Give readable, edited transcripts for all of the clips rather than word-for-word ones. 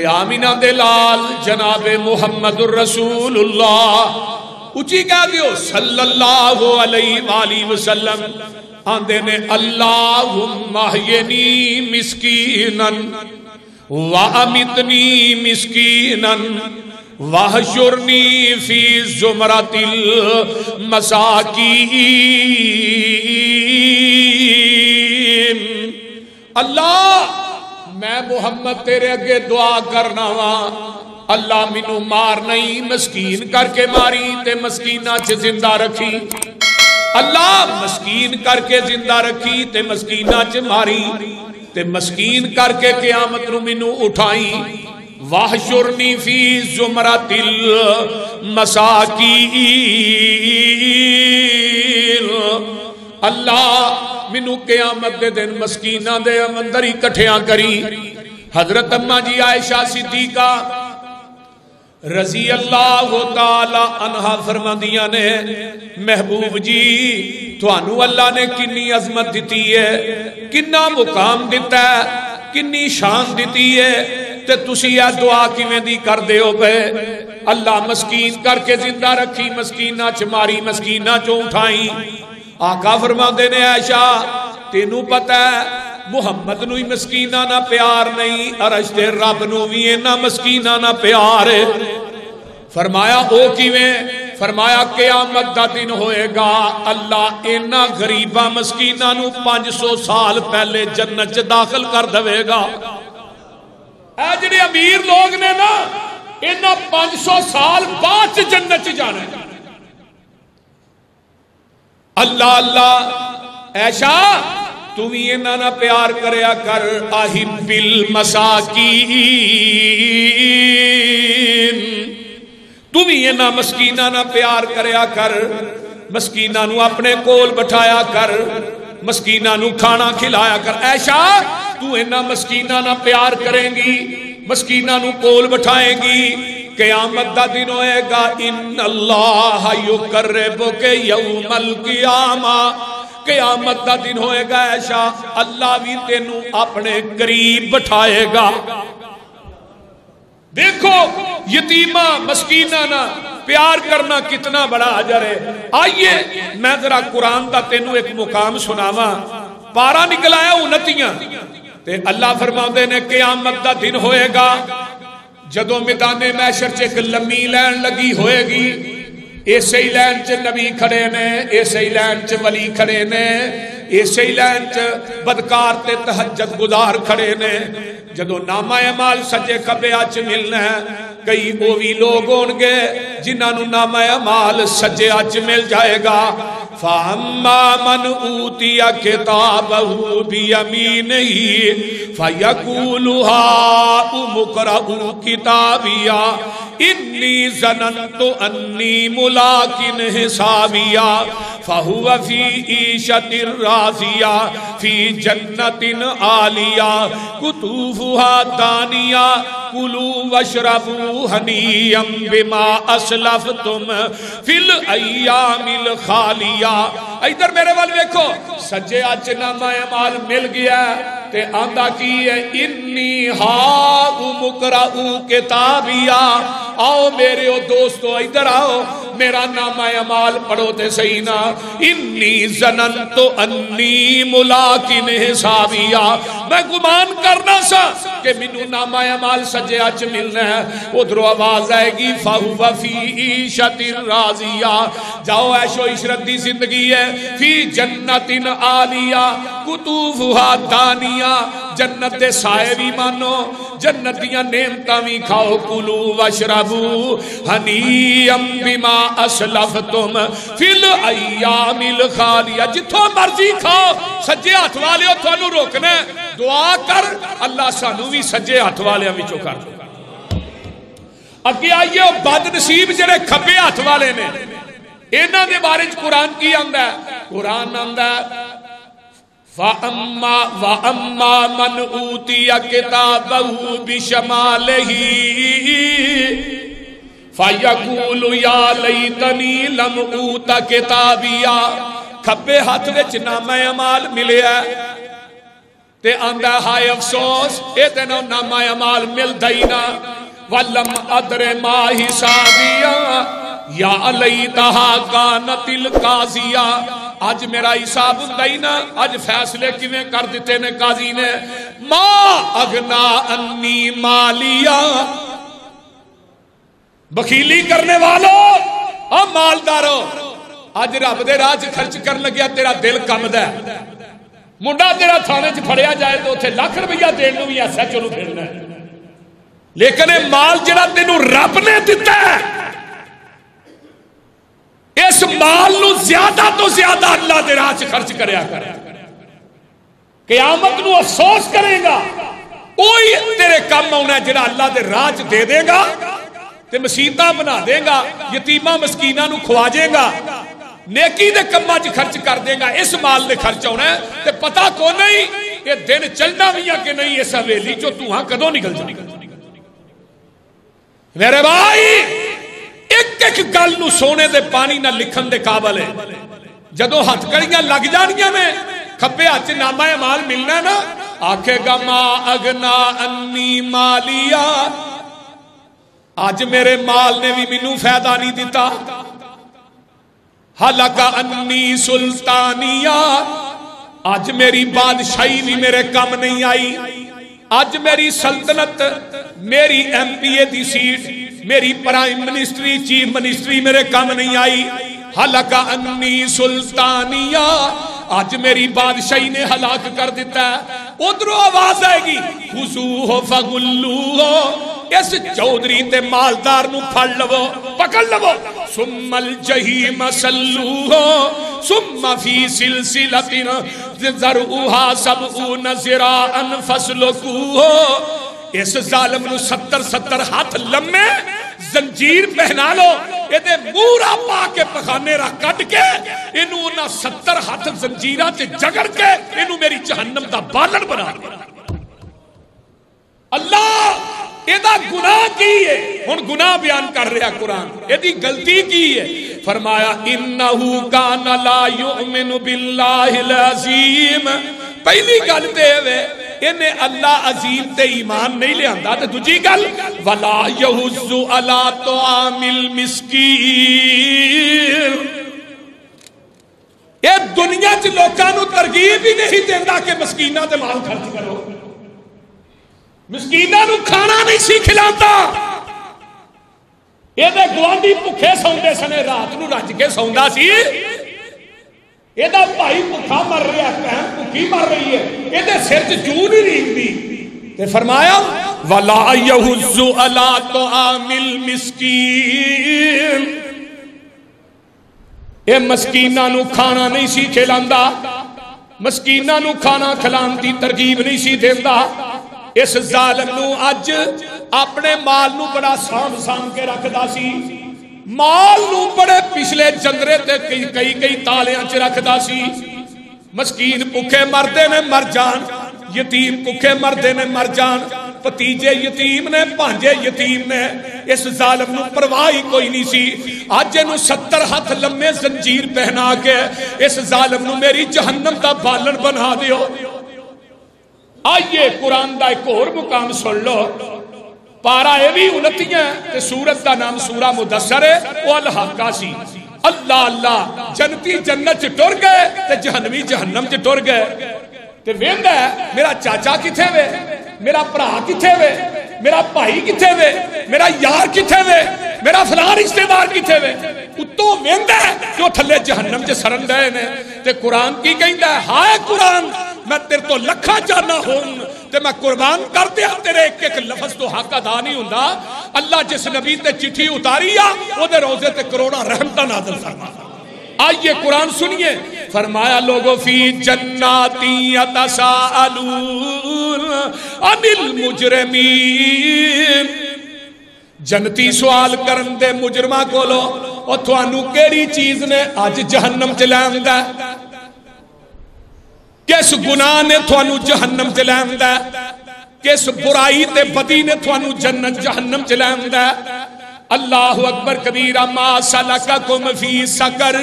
آمینہ دلال جناب محمد الرسول اللہ اچھی کہہ دیو صلی اللہ علیہ وآلہ وسلم آندے نے اللہم احینی مسکینن وامتنی مسکینن وحشرنی فی زمرۃ المساکین۔ اللہ میں محمد تیرے اگے دعا کرنا وا اللہ مینوں مار نہیں مسکین کر کے ماری تے مسکینہ چ زندہ رکھی، اللہ مسکین کر کے زندہ رکھی تے مسکینہ چ ماری تے مسکین کر کے قیامت نو مینوں اٹھائی۔ واحشرنی فی زمرۃ المساکین، اللہ منو قیامت دے دن مسکینہ دے اندر ہی کٹھیاں کری۔ حضرت اماں جی عائشہ صدیقہ رضی اللہ تعالی عنہ فرماندیاں نے محبوب جی تھانو اللہ نے کنی عظمت دیتی ہے، کنا مقام دیتا ہے، کنی شان دیتی ہے تے تسی یہ دعا کیویں دی کر دیو پہ اللہ مسکین کر کے زندہ رکھی مسکینہ چ ماری مسکینہ چ اٹھائی۔ آقا فرماندے نے عائشہ تینوں پتہ ہے محمد نو ہی مسکینہ نہ پیار نہیں عرش تے رب نو بھی اینا مسکینہ نہ پیار ہے۔ فرمایا او کیویں؟ فرمایا قیامت دا دن ہوئے گا اللہ اینا غریبہ مسکینہ نو 500 سال پہلے جنت چ داخل کر دوے گا۔ اے جڑے امیر لوگ نے نا اینا 500 سال بعد جنت چ جانا ہے۔ اللہ اللہ عائشہ تو بھی اینا نہ پیار کریا کر احب المساکین، تو بھی اینا مسکینہ نہ پیار کریا کر، مسکینہ نو اپنے کول بٹھایا کر، مسکینہ نو کھانا کھلایا کر۔ عائشہ تو اینا مسکینہ نہ پیار کریں گی مسکینہ نو کول بٹھائیں گی قیامت دا دن ہوئے گا ان اللہ یقربک یوم القیامہ، قیامت دا دن ہوئے گا عائشہ اللہ بھی تینوں اپنے قریب بٹھائے گا۔ دیکھو یتیمہ مسکینہ نہ پیار کرنا کتنا بڑا اجر ہے۔ آئیے میں ذرا قرآن دا تینوں ایک مقام سناواں، پارا نکلا ہے 29 تے اللہ فرماندے نے قیامت دا دن ہوئے گا جدو میدان محشر چ ایک لمبی لین لگی ہوئے گی، ایسے ہی لین چ نبی کھڑے نے، ایسے ہی لین چ ولی کھڑے نے، ایسے ہی لین چ بدکار تے تہجد گزار کھڑے نے۔ جدو نامہ اعمال سجے کھبے اچ ملنا ہے کئی اووی لوگ ہون گے جنہاں نو نامہ اعمال سجے اچ مل جائے گا۔ فَأَمَّا مَنْ أُوتِيَ كِتَابَهُ بِيَمِينِهِ فَيَقُولُ هَاؤُمُ اقْرَءُوا كِتَابِيَهْ إِنِّي ظَنَنتُ أَنِّي مُلَاقٍ حِسَابِيَهْ فَهُوَ فِي عِيشَةٍ رَاضِيَةٍ فِي جَنَّةٍ عَالِيَةٍ قُطُوفُهَا دَانِيَةٌ كُلُوا وَاشْرَبُوا هَنِيًّا بِمَا أَسْلَفْتُمْ فِي الْأَيَّامِ الْخَالِيَةِ۔ ادھر میرے وال دیکھو سجے اچ نامہ اعمال مل گیا تے آندا کی ہے انی ہاؤم اقرؤ کتابیا، آؤ میرے دوستو ادھر آؤ میرا نامہ اعمال پڑھو تے صحیح نا۔ انی ظننت انی ملاق حسابیا، میں گمان کرنا سا کہ منو نامہ اعمال سجے اچ ملنا ہے۔ ادھر آواز آئے گی فَهُوَ فِي عِيشَةٍ رَاضِيَةٍ، جاؤ عیش و عشرت دی زندگی ہے۔ فی جنت عالیہ قطوفہا دانیہ، جنت دے سائے بھی مانو جنت دیاں نعمتاں بھی کھاؤ۔ کلو واشربو ہنیئا بما اسلفتم فی الایام الخالیہ، جتھوں مرضی کھاؤ سجے ہاتھ والے تھانوں روکنا ہے۔ دعا کر اللہ سانو بھی سجے ہاتھ والے وچوں کر۔ اگے آئیے بد نصیب جڑے کھبے ہاتھ والے نے انہاں دے بارے قرآن کی آندا ہے؟ قرآن آندا ہے وَأَمَّا مَنْ أُوتِيَ كِتَابَهُ بِشَمَالِهِ فَيَقُولُ يَا لَيْتَنِي لَمْ أُوتَ كِتَابِيَهْ، کھبے ہاتھ وچ نامہ اعمال ملیا تے آندہ ہائے افسوس اے تینو نامہ عمال مل دینا وَلَمْ أَدْرِ مَا حِسَابِيَا یا لیتہا کانت القاضیہ آج میرا حساب دینا آج فیصلے کیویں کر دیتے نے قاضی نے ما اغنا انی مالیا بخیلی کرنے والوں اور مالداروں آج رب دے راج خرچ کر لگیا تیرا دل کم دے منڈا تیرا تھانے چ پھڑیا جائے تو اتنے لاکھ روپیہ دین نو بھی ایسا چلو پھرنا ہے لیکن مال جڑا تینوں رب نے دیتا ہے اس مال نو زیادہ تو زیادہ اللہ دے راہ چ خرچ کریا کر قیامت نو افسوس کرے گا کوئی تیرے کم ہونا جڑا اللہ دے راہ چ دے دے گا تے مسیتاں بنا دے گا یتیماں مسکیناں نو کھواجے گا نیکی دے کماں چ خرچ کر دے گا اس مال دے خرچ ہونا ہے تے پتہ کو نہیں یہ دن چلنا بھی ہے کہ نہیں اس حویلی چو تو ہاں کدوں نکل جائے میرے بھائی ایک ایک گل نو سونے دے پانی نہ لکھن دے قابل ہے جدو ہتھ کڑیاں لگ جانیاں میں کھپے ہاتھ نامہ مال ملنا نا آکھے گا ما اغنا انی مالیا آج میرے مال نے بھی مینوں فائدہ نہیں دیتا حلقہ انی سلطانیہ آج میری بادشاہی بھی میرے کم نہیں آئی آج میری سلطنت میری ایم پی اے دی سیٹ میری پرائم منسٹری چیف منسٹری میرے کم نہیں آئی حلقہ انی سلطانیہ آج میری بادشاہی نے ہلاک کر دیتا ہے ادھروں آواز آئے گی خذوہ فغلوہ اس چودری تے مالدار نو پھڑ لو پکڑ لو ثم الجحیم صلوہ ثم فی سلسلۃ ذرعها 70 ذراعا فاسلکوہ اس ظالم نو 70 ہاتھ لمے زنجیر پہنا لو یہ مورا پا کے پخانے را کٹ کے انہوں نے 70 ہاتھ زنجیرہ تے جگڑ کے انہوں میری جہنم دا بالن بنا دیا اللہ ایدہ گناہ کی ہے ہن گناہ بیان کر رہا قرآن ایدی غلطی کی ہے فرمایا انہو کان لا یؤمن باللہ العظیم پہلی گل دے ہوئے انہیں اللہ عظیم تے ایمان نہیں لے آندہ تے دوجی گل وَلَا يَحُزُّ عَلَىٰ طَعَامِ الْمِسْكِينِ یہ دنیا چ لوکاں نو ترغیب ہی نہیں دیندا کہ مسکیناں تے مال خرچ کرو مسکیناں نو کھانا نہیں سی کھلاتا یہ دے گوانڈی بھکھے سوندے سنے رات نو رج کے سوندا سی یہ دا بھائی بھکھا مر رہا ہے بہن بھکھی مر رہی ہے یہ دے سر چ جو نہیں ریندی تے فرمایا وَلَا يَحُزُّ عَلَىٰ طَعَامِ الْمِسْكِينِ اے مسکیناں نو کھانا نہیں سی کھلاندا مسکیناں نو کھانا کھلان دی ترغیب نہیں سی دیندا اس ظالم نو اج اپنے مال نو بڑا سام کے رکھدا سی مال نو بڑے پچھلے جندرے تے کئی تالیاں چ رکھدا سی مسکین بھکھے مردے نے مر جان یتیم بھکھے مردے نے مر جان پتیجے یتیم نے بھانجے یتیم نے اس ظالم نو پرواہی کوئی نہیں سی آج نو 70 ہاتھ لمے زنجیر پہنا کے اس ظالم نو میری جہنم دا بالن بنا دیو آئیے قرآن دا ایک اور مقام سن لو پارا ایوی 29 تے سورت دا نام سورہ مدثر ہے وہ الحاقہ سی اللہ اللہ جنتی جنت چ ٹر گئے تے جہنمی جہنم چ ٹر گئے تے ویندا ہے میرا چاچا کتھے وے میرا بھرا کتھے وے میرا بھائی کتھے وے میرا یار کتھے وے میرا فلاں رشتہ دار کتھے وے اتوں ویندا ہے جو تھلے جہنم چ سڑن دے نے تے قرآن کی کہندا ہے ہائے قرآن میں تیرے تو لکھا جانا ہوں تے میں قربان کر دیا تیرے ایک ایک لفظ تو حق ادا نہیں ہوندا اللہ جس نبی تے چٹھی اتاری آ او دے روزے تے کروڑا رحمتاں نازل فرما آئیے قرآن سنیے فرمایا لوگوں فی جناتی یتساءلون عن المجرمین جنتی سوال کرن دے مجرمہ کولو او تھانو کیڑی چیز نے آج جہنم چ لیندا کس گناہ نے تھانو جہنم چ لیندا کس برائی تے بدی نے تھانو جنت جہنم چ لیندا اللہ اکبر کبیرہ ما سلککم فی سقر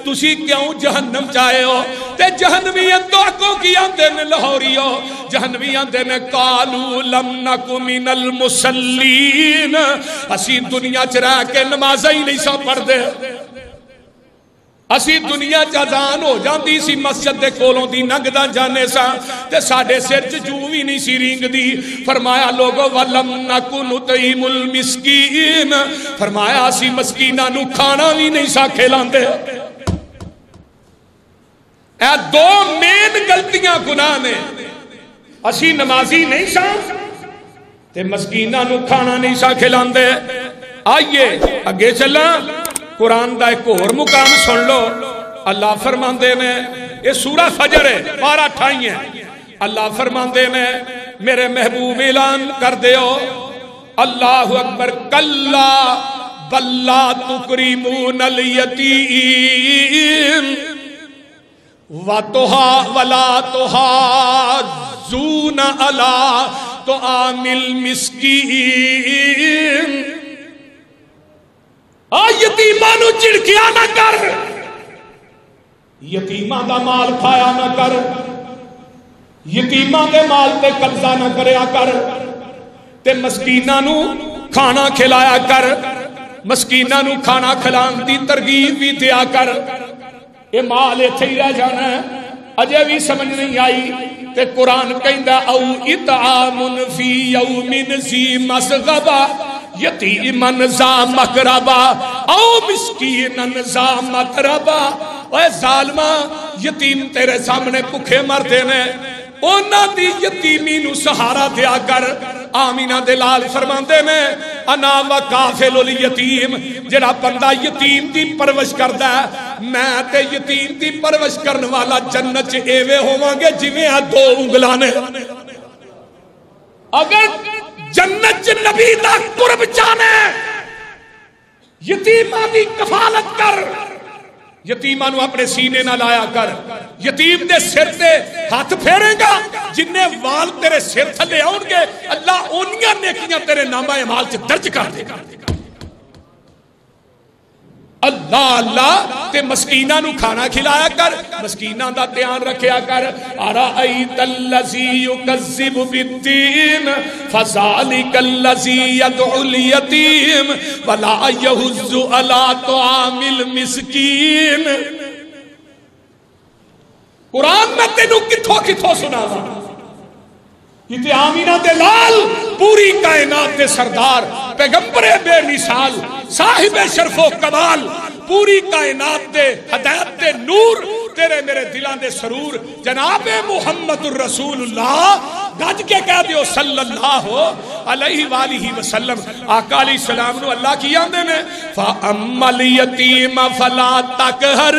تسی کیوں جہنم چاہے ہو تے جہنمیاں تو کی آندے نے لاہوریو جہنمیاں دے نے قالوا لم نک من المصلین اسی دنیا چ رہ کے نمازاں ہی نہیں سا پڑھ دے اسی دنیا چازان ہو جاندی سی مسجد دے کولوں دی ننگدا جانے سا تے ساڈے سر چ جو بھی نہیں سی رینگ دی فرمایا لوگو ولم نکو نطعم المسکین فرمایا اسی مسکیناں نو کھانا بھی نہیں سا کھلاندے اے دو مین غلطیاں گناہ نے اسی نمازی نہیں سا تے مسکیناں نو کھانا نہیں سا کھلاندے آئیے اگے چلاں قرآن دا ایک اور مقام سن لو اللہ فرماندے نے یہ سورہ فجر ہے پارہ 28 ہے اللہ فرماندے نے میرے محبوب اعلان کر دیو اللہ اکبر کلا بل لا تکرمون الیتیم ولا تحاضون علی طعام المسکین یتیماں نو چڑکیا نہ کر یتیماں دا مال کھایا نہ کر یتیماں دے مال تے قبضہ نہ کریا کر تے مسکیناں نو کھانا کھلایا کر مسکیناں نو کھانا کھلان دی ترغیب بھی دیا کر اے مال ایتھے ہی رہ جانا ہے اجے بھی سمجھ نہیں آئی تے قرآن کہندا او اطعام فی یوم ذی مسغبہ یتیمن ذا مقربہ او مسکینن ذا متربہ اے ظالمہ یتیم تیرے سامنے بھکھے مردے نے اونا دی یتیمی نو سہارا دیا کر آمینہ دلال فرماندے نے انا وکافل الیتیم جڑا بندہ یتیم دی پرورش کردا ہے میں تے یتیم دی پرورش کرن والا جنت چ ایویں ہوواں گے جویں دو انگلاں نے اگر جنت چ نبی دا قرب چاہنے یتیماں دی کفالت کر یتیماں نو اپنے سینے نہ لایا کر یتیم دے سر تے ہاتھ پھیرے گا جنہیں وال تیرے سر تھلے آؤں گے اللہ اونیاں نیکیاں تیرے نامہ اعمال چ درج کر دے گا اللہ اللہ تے مسکینہ نو کھانا کھلایا کر مسکینہ دا دھیان رکھیا کر ارائیت اللذی یکذب بالدین فذالک اللذی یدعو الیتیم ولا یحض علی طعام المسکین قرآن میں تینوں کتھوں سناوا کتے آمینہ دلال پوری کائنات دے سردار پیغمبر بے مثال صاحب شرف و کمال پوری کائنات دے ہدایت دے نور تیرے میرے دلان دے سرور جناب محمد الرسول اللہ گج کے کہہ دیو صلی اللہ علیہ وآلہ وسلم آقا علیہ السلام نو اللہ کی آندے نے فَأَمَّا الْيَتِيمَ فَلَا تَقْهَرْ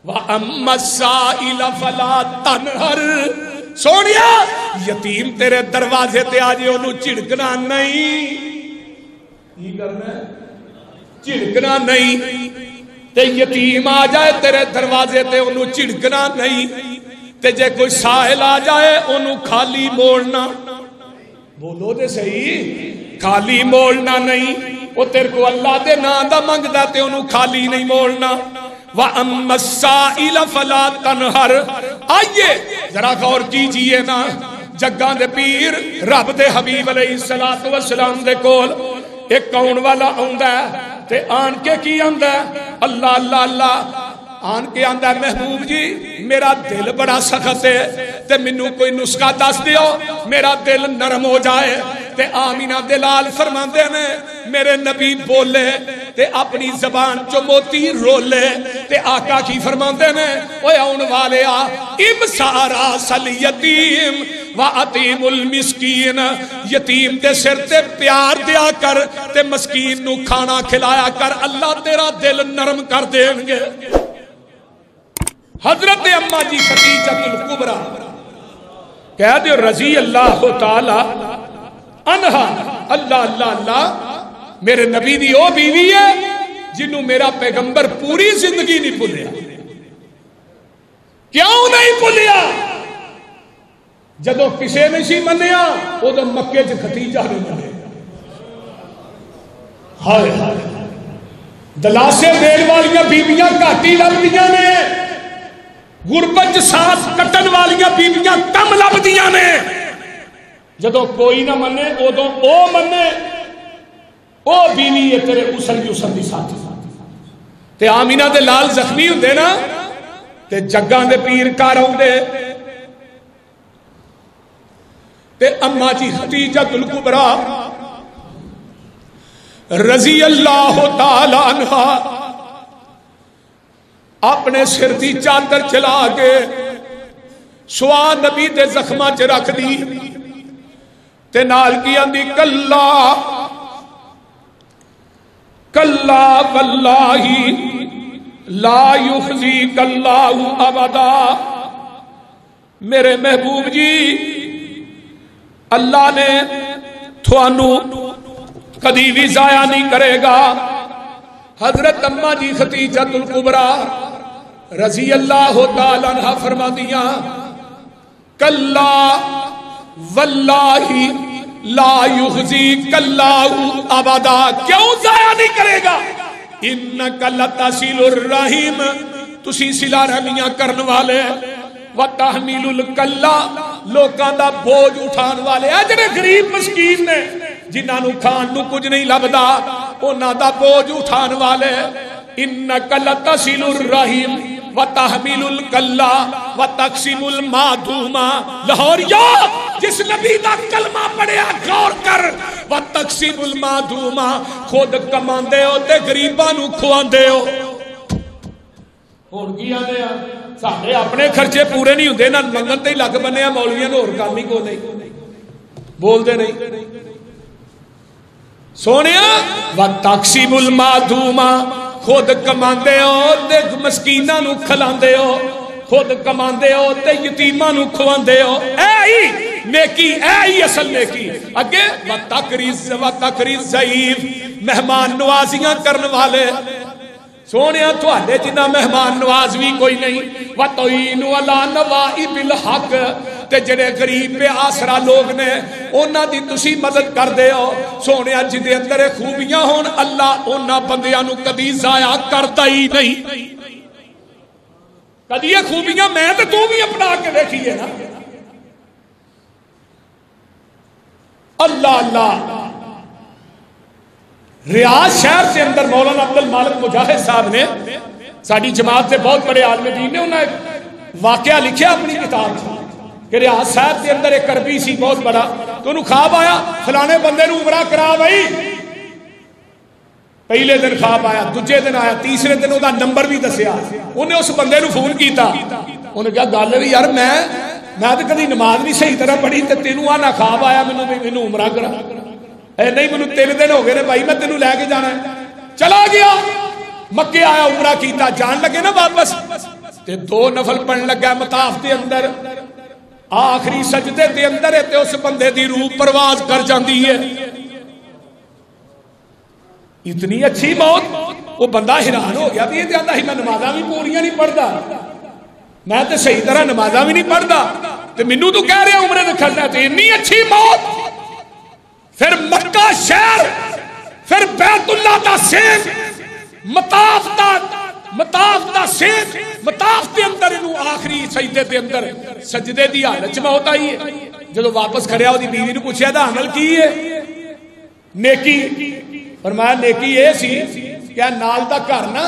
وَأَمَّا السَّائِلَ فَلَا تَنْهَرْ سونیا یتیم تیرے دروازے تے آجے انہوں چڑکنا نہیں یہ کرنا ہے چڑکنا نہیں تے یتیم آ جائے تیرے دروازے تے انہوں چڑکنا نہیں تے جے کوئی ساحل آ جائے انہوں خالی موڑنا بولو دے صحیح خالی موڑنا نہیں وہ تیرے کو اللہ دے نام دا منگ دا تے انہوں خالی نہیں موڑنا وَأَمَّا السَّائِلَ فَلَا تَنْهَرْ آئیے ذرا غور کیجئے نا جگاں دے پیر رب دے حبیب علیہ السلام دے کول ایک کون والا آندا ہے تے آن کے کی آندا ہے اللہ اللہ اللہ آن کے آندا ہے محبوب جی میرا دل بڑا سخت ہے تے منو کوئی نسخہ دس دیو میرا دل نرم ہو جائے تے آمینہ دلال فرماندے نے میرے نبی بولے تے اپنی زبان چو موتی رولے تے آقا کی فرماندے نے اوے آن والے امسارا سل یتیم وَعَتِيمُ الْمِسْكِينَ یتیم دے سر تے پیار دیا کر تے مسکین نو کھانا کھلایا کر اللہ تیرا دل نرم کر دیں گے حضرت اماں جی خدیجہ الکبریٰ کہہ دے رضی اللہ تعالی عنہا اللہ اللہ اللہ میرے نبی دی او بیوی ہے جنہوں میرا پیغمبر پوری زندگی نہیں بھولیا کیوں نہیں بھولیا جدو کسے نہیں سی منیا وہ تو مکے چ خدیجہ نے منے ہائے ہائے دلاسے دین والیاں بیبیاں گھاٹی لبدیاں نے، غربت ساتھ کٹن والیاں بیبیاں کم لبدیاں نے. جدو کوئی نہ منے ادو او منے، او بیوی ہے تیرے اسل کی اسل دی ساتھ. تے آمینہ دے لال زخمی ہوندے نا تے جگاں دے پیر کار آؤندے تے اماں جی خدیجہ الکبریٰ رضی اللہ تعالی عنہا اپنے سر دی چادر چلا کے سوا نبی دے زخماں چ رکھ دی تے نال کی آندی کلا کلا واللہ لا یخزیک اللہ ابدا. میرے محبوب جی اللہ نے تھانو کدی بھی ضائع نہیں کرے گا. حضرت اماں جی خدیجہ الکبریٰ رضی اللہ تعالی عنہا فرما دیا کلا واللہ لا یخزیک اللہ ابدا. کیوں ضائع نہیں کرے گا؟ انک لتصل الرحیم، تسی صلہ رحمیاں کرن والے، وتحمل الکلا، لوکاں دا بوجھ اٹھان والے. اے جڑے غریب مسکین نے جنہاں نو کھان نو کچھ نہیں لبدا انہاں دا بوجھ اٹھان والے. انک لتصل الرحیم وتحمل الکلا وتقسم المعدوم. لاہوریا جس نبی دا کلمہ پڑھیا غور کر. وتقسم المعدوم، خود کماندے ہو تے غریباں نو کھواندے ہو. ہن کی آندے آ ساڈے اپنے خرچے پورے نہیں ہوندے، نہ منگن تے لگ بنے آ مولویاں نوں، ہور کام ہی کوئی نہیں، بول دے نہیں. سونیا وتقسم المعدوم، خود کماندے ہو تے مسکیناں نو کھلاندے ہو، خود کماندے ہو تے یتیماں نو کھواندے ہو. اے ہی نیکی، اے ہی اصل نیکی. اگے وتقریض ضعیف، مہمان نوازیاں کرن والے. سونیا تھوڑے جنہ مہمان نواز بھی کوئی نہیں. وَتُعِينُ عَلَى نَوَائِبِ الْحَقِّ، تے جڑے غریب پہ آسرا لوگ نے انہاں دی تسی مدد کر دے ہو. سونیا جدے اندر خوبیاں ہون اللہ انہاں بندیاں نو کبھی ضائع کرتا ہی نہیں. کدی یہ خوبیاں میں تے تو بھی اپنا کے دیکھیے نا. اللہ اللہ. ریاض شہر سے اندر مولانا عبد المالک مجاہد صاحب نے، ساری جماعت سے بہت بڑے عالم دین نے، انہوں نے واقعہ لکھیا اپنی کتاب کہ ریاض شہر سے اندر ایک عربی سی بہت بڑا، تو انہوں خواب آیا فلانے بندے نو عمرہ کرا بھائی. پہلے دن خواب آیا، دوجے دن آیا، تیسرے دن وہ نمبر بھی دسیا. انہیں اس بندے نو فون کیتا، انہیں کہا گل بھی یار میں تو کدی نماز نہیں صحیح طرح پڑھی تے تینوں آنا خواب آیا مینوں عمرہ کرا. اے نہیں مینوں 3 دن ہو گئے نے بھائی، میں تینوں لے کے جانا ہے. چلا گیا مکے آیا، عمرہ کیتا، جان لگے نا واپس تے 2 نفل پڑھن لگا مطاف دے اندر. آخری سجدے دے اندر ہے تے اس بندے دی روح پرواز کر جاندی ہے. اتنی اچھی موت، وہ بندہ حیران ہو گیا. یہ جاندا ہی میں نمازاں بھی پوریاں نہیں پڑھدا، میں تے صحیح طرح نمازاں بھی نہیں پڑھدا تے مینوں تو کہہ رہے عمرے تے کھڑنا. تے اتنی اچھی موت. پھر مکہ شہر، پھر بیت اللہ دا سیف، مطاف دا سیف، مطاف دے اندر انہوں آخری سجدے دے اندر سجدے دی حالت میں ہوتا ہی ہے. جدو واپس کھڑیا وہ بیوی نے پوچھا دا عمل کی ہے؟ نیکی. فرمایا نیکی یہ سی کہ نال دا گھر نا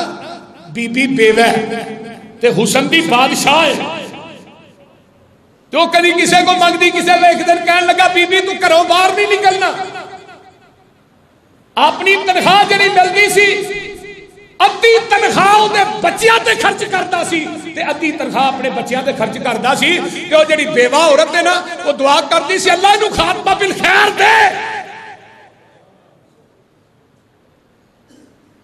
بی بی بیوہ تے حسن دی بادشاہ ہے. تو کدی کسے کو منگدی، کسے کو ایک دن کہنے لگا بی بی تو گھروں باہر نہیں نکلنا. اپنی تنخواہ جڑی ملتی سی ادھی تنخواہ دے بچیاں تے خرچ کرتا سی تے ادھی تنخواہ اپنے بچیاں تے خرچ کرتا سی. کہ وہ جڑی بیوہ عورت ہے نا وہ دعا کرتی سی اللہ نو خاتمہ بالخیر دے.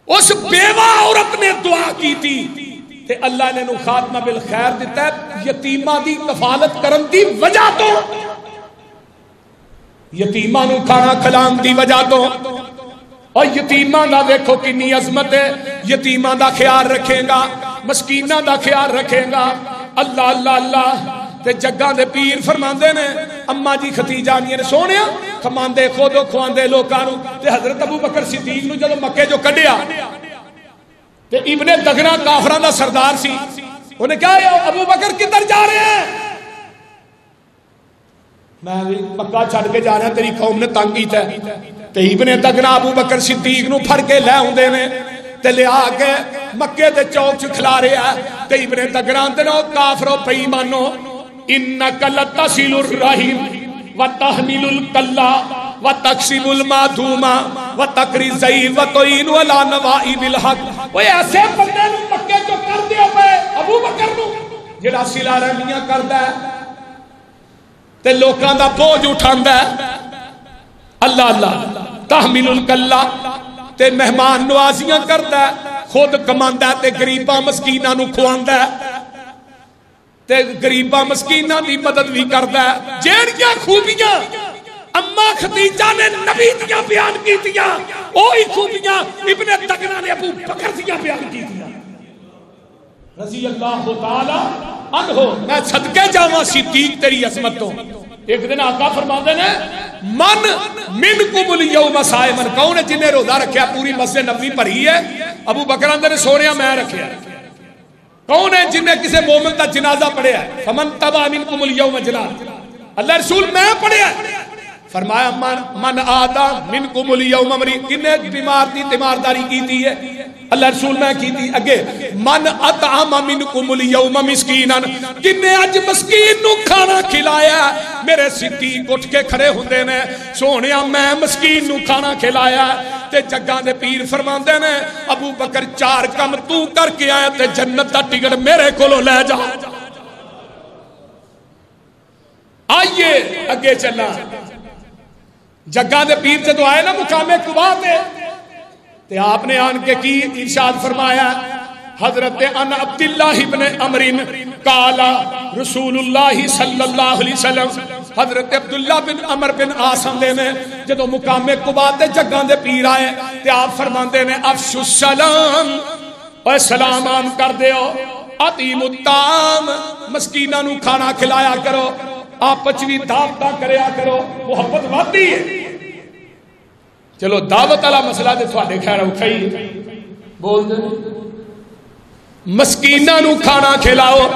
اس بیوہ عورت نے دعا کی تھی تے اللہ نے نو خاتمہ بالخیر دیتا ہے یتیماں دی کفالت کرن دی وجہ تو، یتیماں نو کھانا کھلان دی وجہ تو. اور یتیماں دا دیکھو کنی عظمت ہے. یتیماں دا خیال رکھے گا، مسکیناں دا خیال رکھے گا. اللہ اللہ اللہ. تے جگاں دے پیر فرماندے نے اماں جی ختیجہ نے سونیا کھماندے خود کھواندے لوکاں نوں تے حضرت ابو بکر صدیق نوں جدوں مکے جو کڈیا تے ابن دغنا کافراں دا سردار سی انہیں کہا ابو بکر کدھر جا رہے ہیں میں مکہ چھڈ کے جا رہا تیری قوم نے تنگ کیتا ہے تے ابن دغنا ابو بکر صدیق نوں پھڑ کے لے اوندے نے تے لے آ کے مکے دے چوک چ کھلا رہا تے ابن دغنا اندر کافرو بے ایمانو انک لتصل الرحم وتحمل الکلا وتکسب المعدوم وتقری الضعیف وتعین علی نوائب الحق وہ ایسے بندے نوں مکے تو کر دیا پے ابو بکر نوں جڑا صلہ رحمیاں کردا ہے تے لوکاں دا بوجھ اٹھاندا ہے اللہ اللہ تحمل الکلا تے مہمان نوازیاں کردا ہے خود کماندا ہے تے غریباں مسکیناں نوں کھواندا ہے تے غریباں مسکیناں دی مدد بھی کردا ہے جیڑیاں خوبیاں اما خدیجہ نے نبی دیاں بیان کیتیاں اوہی خوبیاں ابن دغنا نے ابو بکر دیاں بیان کیتیاں رضی اللہ تعالی عنہ میں صدقے جاواں صدیق تیری عظمت تو ایک دن آقا فرماندے نے من منکم الیوم صائمن کون ہے جن نے روزہ رکھیا پوری مسجد نبوی بھری ہے ابو بکر اندر سونیا میں رکھیا کون ہے جن نے کسی مومن دا جنازہ پڑھیا ہے فمن تبع منکم الیوم جنازہ اللہ رسول میں پڑھیا فرمایا من آدھا منکم الیوم امری کنے بیمار دی تیمارداری کی دی ہے اللہ رسول میں کی دی اگے من اطعم منکم الیوم مسکینا کنے اج مسکین نو کھانا کھلایا میرے صدیق اٹھ کے کھڑے ہوندے نے سونیا میں مسکین نو کھانا کھلایا تے جگاں دے پیر فرماندے نے ابو بکر 4 کم تو کر کے آیا تے جنت دا ٹکٹ میرے کولو لے جا آئیے اگے چلا جگاں دے پیر جدو آئے نا مقام قباء تے آپ نے آن کے کی ارشاد فرمایا حضرت ان عبداللہ ابن عمرین قال رسول اللہ صلی اللہ علیہ وسلم حضرت عبداللہ بن عمر بن عاصم دے نے جدو مقام قباء تے جگاں دے پیر آئے تے آپ فرماندے نے افشو السلام اے سلام عام کر دیو اطعموا الطعام مسکیناں نو کھانا کھلایا کرو آپس بھی دعوتاں کریا کرو محبت وادی ہے چلو دعوت والا مسئلہ تے تھوڑے خیر اٹھائی بول دے مسکیناں نو کھانا کھلاؤ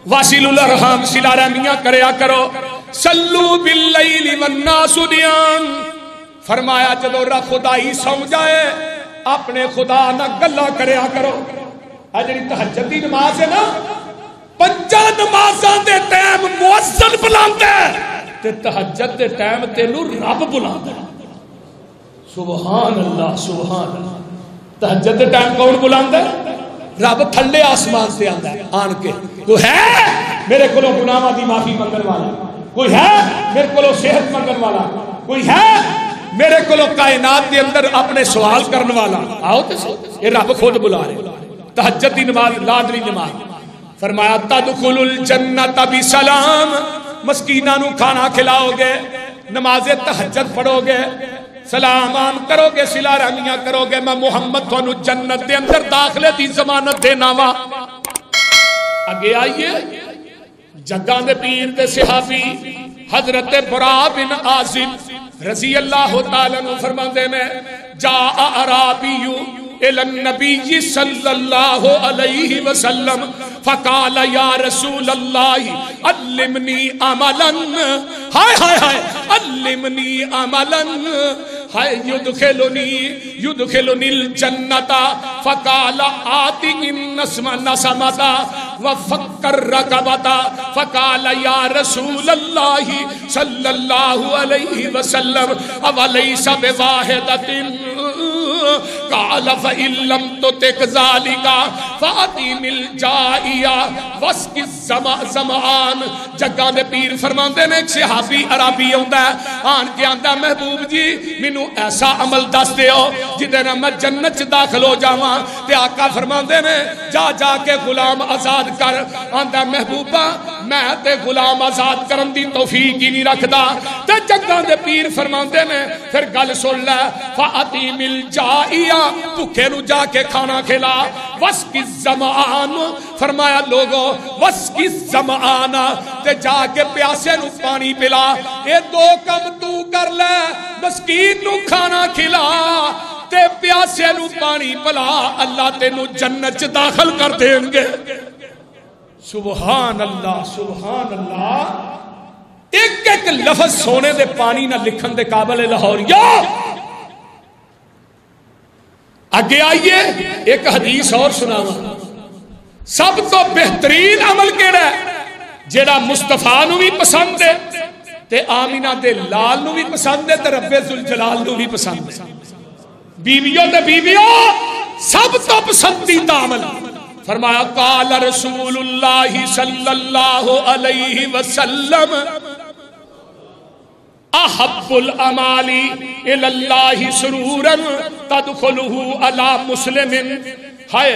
واصل الارحام صلہ رحمیاں کریا کرو صلو باللیل والناس نیام فرمایا جدو خدائی سو جائے اپنے خدا نہ گلا کریا کرو اجری تہجد دی نماز ہے نا 5 نمازاں دے ٹائم مؤذن بلاندے تے تہجد دے ٹائم تینوں رب بلاندے سبحان اللہ تہجد دے ٹائم کون بلاندے رب تھلے آسمان سے آندا ہے آن کے کوئی ہے میرے کولو گناہاں دی معافی منگن والا کوئی ہے میرے کولو صحت منگن والا کوئی ہے میرے کولو کائنات دے اندر اپنے سوال کرن والا آؤ تے یہ رب خود بلا رہے تہجد دی نماز لازمی نماز فرمایا تدخل الجنت بسلام مسکیناں نو کھانا کھلاؤ گے نماز تہجد پڑھو گے سلام عام کرو گے صلہ رحمیاں کرو گے میں محمد تھانو جنت دے اندر داخلے دی ضمانت دینا وا اگے آئیے جگاں دے پیر دے صحابی حضرت براء بن عازب رضی اللہ تعالیٰ عنہ فرماندے نے جاء اعرابی الى النبی صلی اللہ علیہ وسلم فقال یا رسول اللہ علمنی عملا ہائے ہائے ہائے علمنی عملا ہائے یدخلنی الجنت فقال آتی نسمتا وفکر رقبتا فقال یا رسول اللہ صلی اللہ علیہ وسلم اولیس بواحدت قال فإن لم تطق ذلك فأطعم الجائع واسق الظمآن جگاں دے پیر فرماندے نے ایک صحابی عربی آندا ہے آن کے آندا محبوب جی مینوں ایسا عمل دس دیو جدے نال میں جنت چ داخل ہو جاواں تے آقا فرماندے نے جا جا کے غلام آزاد کر آندا محبوبہ میں تے غلام آزاد کرن دی توفیق ہی نہیں رکھدا تے جگاں دے پیر فرماندے نے پھر گل سن لے فاطیم الجائیا بھوکے نو جا کے کھانا کھلا وسقی الظمآن فرمایا لوگو وسقی الظمآن تے جا کے پیاسے نو پانی پلا اے دو کم تو کر لے مسکین نو کھانا کھلا تے پیاسے نو پانی پلا اللہ تینو جنت داخل کر دیں گے سبحان اللہ سبحان اللہ ایک ایک لفظ سونے دے پانی نہ لکھن دے قابل لاہوریا آگے آئیے ایک حدیث اور سناواں سب تو بہترین عمل کیڑا ہے جیڑا مصطفیٰ نو بھی پسند ہے تے آمینہ دے لال نو بھی پسند ہے تے رب ذوالجلال نو بھی پسند ہے بیویوں تے بیویوں سب تو پسندیدہ عمل فرمایا قال رسول اللہ صلی اللہ علیہ وسلم احب الاعمال الی اللہ سرورا تدخلہ علی مسلم ہے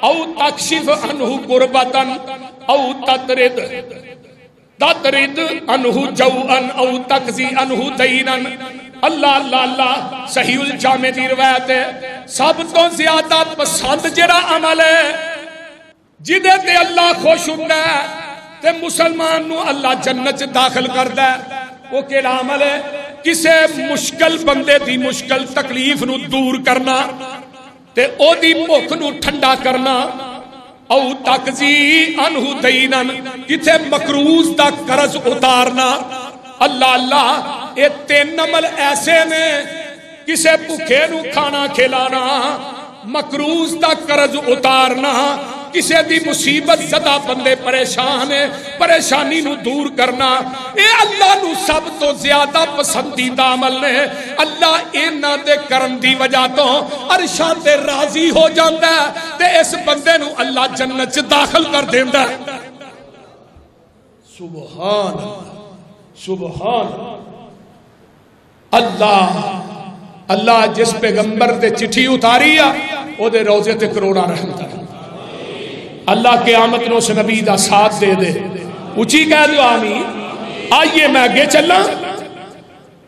او تکشف عنہ قربتا او تطرد عنہ جوعا او تقضی عنہ دینا اللہ اللہ اللہ صحیح الجامع دی روایت ہے سب تو زیادہ پسند جڑا عمل ہے جدے تے اللہ خوش ہوندا ہے تے مسلمان نو اللہ جنت داخل کردا ہے وہ کیڑا عمل ہے کسے مشکل بندے دی مشکل تکلیف نو دور کرنا تے او دی بھوک نو ٹھنڈا کرنا او تقضی عنہ دینا کتے مقروض دا قرض اتارنا اللہ اللہ یہ تین عمل ایسے نے کسے بھوکے نو کھانا کھلانا مقروض دا قرض اتارنا کسے دی مصیبت زدہ بندے پریشان ہے پریشانی نو دور کرنا اے اللہ نو سب تو زیادہ پسندیدہ عمل نے اللہ اینا دے کرن دی وجہ تو عرشاں تے راضی ہو جاندا ہے تے اس بندے نو اللہ جنت داخل کر دیندا ہے سبحان اللہ سبحان اللہ اللہ جس پیغمبر دے چٹھی اتاری او دے روزے تے کروڑا رحمت ہے اللہ قیامت نو سے نبی دا ساتھ دے دے اچھی کہہ دو آمین آئیے میں آگے چلنا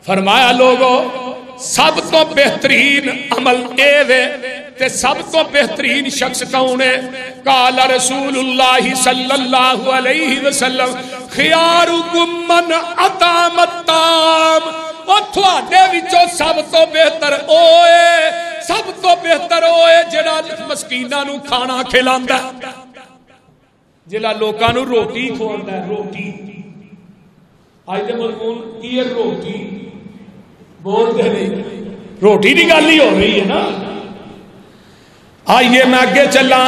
فرمایا لوگو سب تو بہترین عمل اے وے تے سب تو بہترین شخص کون ہے قال رسول اللہ صلی اللہ علیہ وسلم خیارکم من اطعم الطعام او تھوڑے وچوں سب تو بہتر اوئے سب تو بہتر ہوئے جڑا مسکینہ نو کھانا کھلاندا جڑا لوکاں نو روٹی کھواندا ہے روٹی آج دے مضمون کی ہے روٹی بول دے نہیں روٹی دی گل ہی ہو رہی ہے نا آئیے میں آگے چلا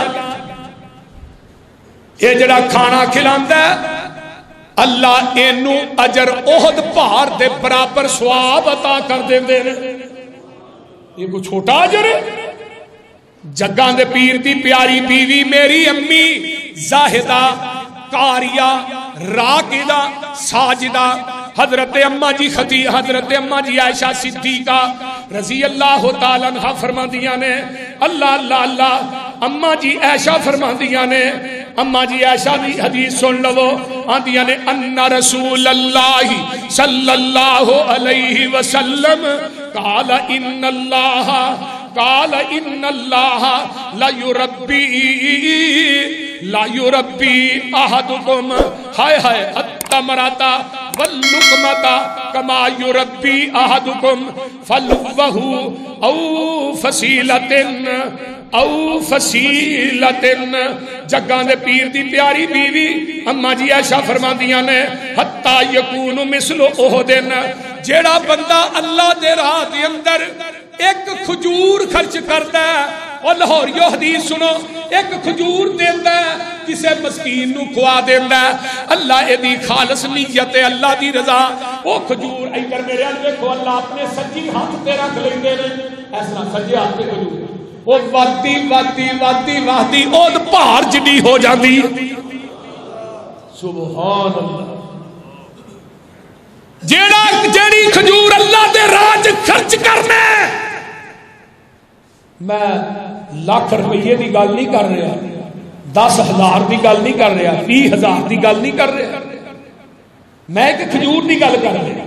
یہ جڑا کھانا کھلاندا ہے اللہ اینو اجر احد پہاڑ دے برابر ثواب عطا کر دیندے نے یہ کوئی چھوٹا اجر ہے جگاں دے پیر دی پیاری بیوی میری امی زاہدہ قاریہ راکدہ ساجدہ حضرت اماں جی خطیب حضرت اماں جی عائشہ صدیقہ رضی اللہ تعالیٰ عنہ فرماندیاں نے اللہ اللہ اللہ اماں جی عائشہ فرماندیاں نے اماں جی عائشہ دی حدیث سن لو آندیاں نے ان رسول اللہ صلی اللہ علیہ وسلم قال ان اللہ لا یربی احدکم ہائے ہائے التمرتا واللقمتا کما یربی احدکم فلوہ او فصیلتن جگاں دے پیر دی پیاری بیوی اماں جی عائشہ فرماندیاں نے حتی یکون مثل احدن جیڑا بندہ اللہ دے راہ دے اندر ایک کھجور خرچ کرتا ہے اور لاہوریو حدیث سنو ایک کھجور دیندہ ہے کسے مسکین نو کھوا دیندہ ہے اللہ ایدی خالص نیت ہے اللہ دی رضا وہ کھجور ایکر میرے دیکھو اللہ اپنے سجی ہاتھ تے رکھ لیندے نے ایسا سجی ہاتھ تے کھجور وہ وادی اود پہاڑ جڑی ہو جاندی سبحان اللہ جیڑی کھجور اللہ دے راج خرچ کرنے میں لاکھ روپیے دی گل نہیں کر رہا 10,000 کی گل نہیں کر رہا، 20,000 کی گل نہیں کر رہا، میں ایک کھجور کی گل کر رہا۔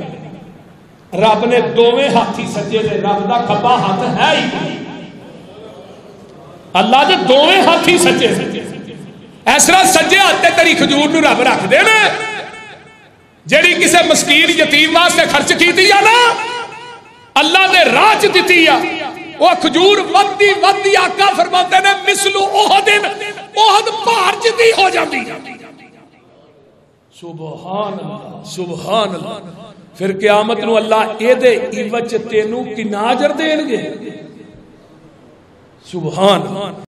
رب نے دوویں ہاتھی سجے نے، رب کا کھبا ہاتھ ہے ہی، اللہ دے دوویں ہاتھی سجے، اس طرح سجے ہاتھ تیری کھجور نو رب رکھ دے نا، جیڑی کسے مسکین یتیم واسطے خرچ کیتی یا نا اللہ دے راہ چ دتی یا وہ کھجور ودی ودی آقا فرماتے نے مثل احد، احد پہاڑ جتنی ہو جاتی۔ سبحان اللہ سبحان اللہ۔ پھر قیامت نو اللہ اے دے عوض تینوں کنا اجر دین گے؟ سبحان اللہ۔